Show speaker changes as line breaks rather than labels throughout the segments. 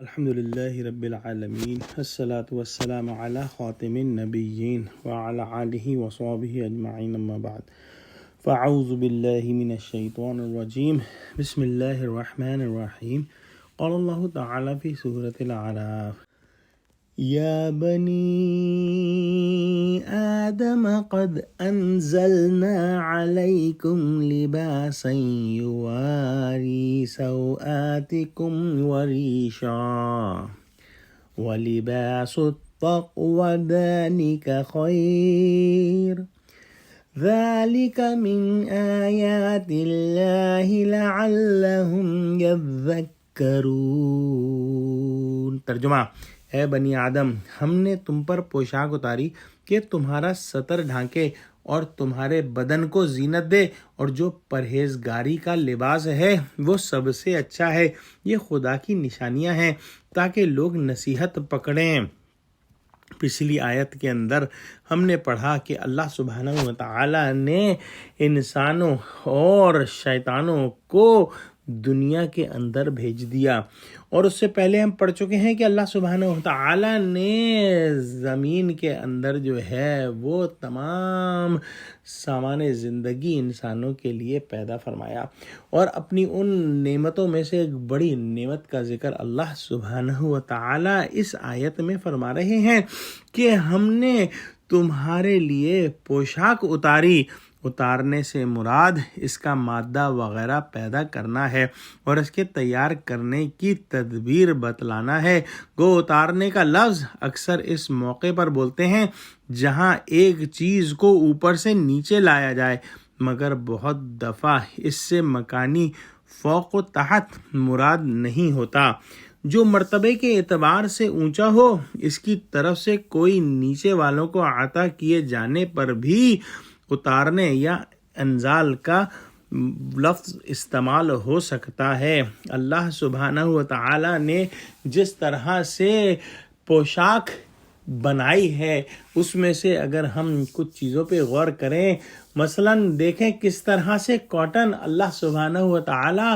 الحمد لله رب العالمين الصلاة والسلام على خاتم النبيين وعلى آله وصحبه أجمعين أما بعد فأعوذ بالله من الشيطان الرجيم بسم الله الرحمن الرحيم قال الله تعالى في سورة الأعراف يا بني آدم قد أنزلنا عليكم لباسا يواري سوآتكم وريشا ولباس التقوى ذلك خير ذلك من آيات الله لعلهم يذكرون۔ ترجمہ: اے بنی آدم، ہم نے تم پر پوشاک اتاری کہ تمہارا ستر ڈھانکے اور تمہارے بدن کو زینت دے، اور جو پرہیزگاری کا لباس ہے وہ سب سے اچھا ہے۔ یہ خدا کی نشانیاں ہیں تاکہ لوگ نصیحت پکڑیں۔ پچھلی آیت کے اندر ہم نے پڑھا کہ اللہ سبحانہ و تعالی نے انسانوں اور شیطانوں کو دنیا کے اندر بھیج دیا، اور اس سے پہلے ہم پڑھ چکے ہیں کہ اللہ سبحانہ و تعالی نے زمین کے اندر جو ہے وہ تمام سامان زندگی انسانوں کے لیے پیدا فرمایا، اور اپنی ان نعمتوں میں سے ایک بڑی نعمت کا ذکر اللہ سبحانہ و تعالی اس آیت میں فرما رہے ہیں کہ ہم نے تمہارے لیے پوشاک اتاری۔ اتارنے سے مراد اس کا مادہ وغیرہ پیدا کرنا ہے اور اس کے تیار کرنے کی تدبیر بتلانا ہے۔ گو اتارنے کا لفظ اکثر اس موقع پر بولتے ہیں جہاں ایک چیز کو اوپر سے نیچے لایا جائے، مگر بہت دفعہ اس سے مکانی فوق و تحت مراد نہیں ہوتا۔ جو مرتبے کے اعتبار سے اونچا ہو، اس کی طرف سے کوئی نیچے والوں کو عطا کیے جانے پر بھی اتارنے یا انزال کا لفظ استعمال ہو سکتا ہے۔ اللہ سبحانہ و تعالی نے جس طرح سے پوشاک بنائی ہے اس میں سے اگر ہم کچھ چیزوں پہ غور کریں، مثلا دیکھیں کس طرح سے کاٹن اللہ سبحانہ و تعالی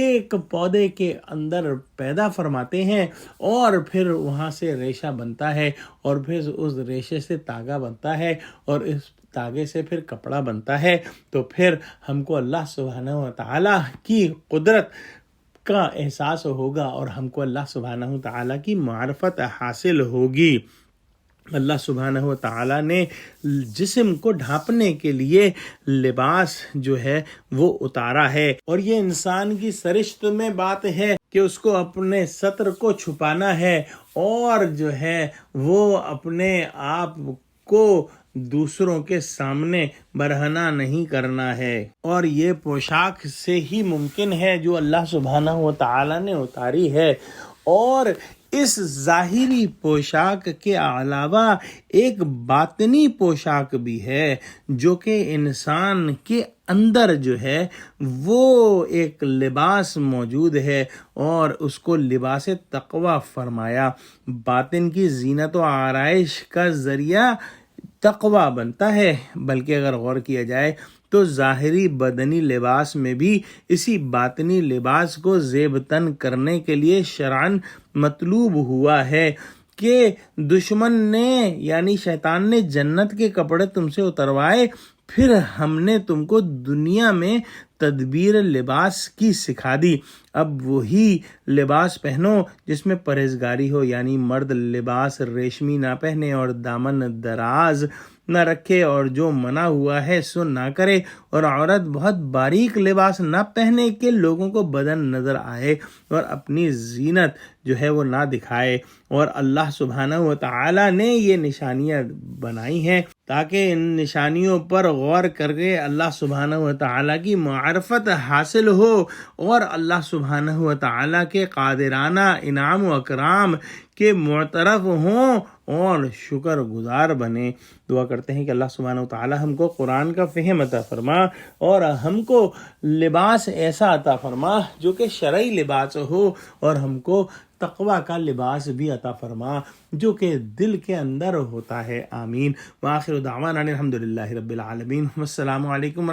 ایک پودے کے اندر پیدا فرماتے ہیں، اور پھر وہاں سے ریشہ بنتا ہے، اور پھر اس ریشے سے تاگا بنتا ہے، اور اس تاگے سے پھر کپڑا بنتا ہے۔ تو پھر ہم کو اللہ سبحانہ و تعالی کی قدرت کا احساس ہوگا، اور ہم کو اللہ سبحانہ و تعالی کی معرفت حاصل ہوگی۔ اللہ سبحانہ و تعالی نے جسم کو ڈھانپنے کے لیے لباس جو ہے وہ اتارا ہے، اور یہ انسان کی سرشت میں بات ہے کہ اس کو اپنے ستر کو چھپانا ہے، اور جو ہے وہ اپنے آپ کو دوسروں کے سامنے برہنہ نہیں کرنا ہے، اور یہ پوشاک سے ہی ممکن ہے جو اللہ سبحانہ و تعالی نے اتاری ہے۔ اور اس ظاہری پوشاک کے علاوہ ایک باطنی پوشاک بھی ہے جو کہ انسان کے اندر جو ہے وہ ایک لباس موجود ہے، اور اس کو لباس تقوی فرمایا۔ باطن کی زینت و آرائش کا ذریعہ تقوی بنتا ہے، بلکہ اگر غور کیا جائے تو ظاہری بدنی لباس میں بھی اسی باطنی لباس کو زیب تن کرنے کے لیے شرعاً مطلوب ہوا ہے کہ دشمن نے یعنی شیطان نے جنت کے کپڑے تم سے اتروائے، پھر ہم نے تم کو دنیا میں تدبیر لباس کی سکھا دی۔ اب وہی لباس پہنو جس میں پرہیزگاری ہو، یعنی مرد لباس ریشمی نہ پہنے اور دامن دراز نہ رکھے، اور جو منع ہوا ہے سو نہ کرے، اور عورت بہت باریک لباس نہ پہنے کہ لوگوں کو بدن نظر آئے، اور اپنی زینت جو ہے وہ نہ دکھائے۔ اور اللہ سبحانہ و تعالی نے یہ نشانیاں بنائی ہیں تاکہ ان نشانیوں پر غور کر کے اللہ سبحانہ و تعالی کی معرفت حاصل ہو، اور اللہ سبحانہ و تعالی کے قادرانہ انعام و اکرام کے معترف ہوں اور شکر گزار بنے۔ دعا کرتے ہیں کہ اللہ سبحانہ و تعالی ہم کو قرآن کا فہم عطا فرما، اور ہم کو لباس ایسا عطا فرما جو کہ شرعی لباس ہو، اور ہم کو تقوی کا لباس بھی عطا فرما جو کہ دل کے اندر ہوتا ہے۔ آمین۔ وآخر دعوانا الحمد للہ رب العالمین۔ والسلام علیکم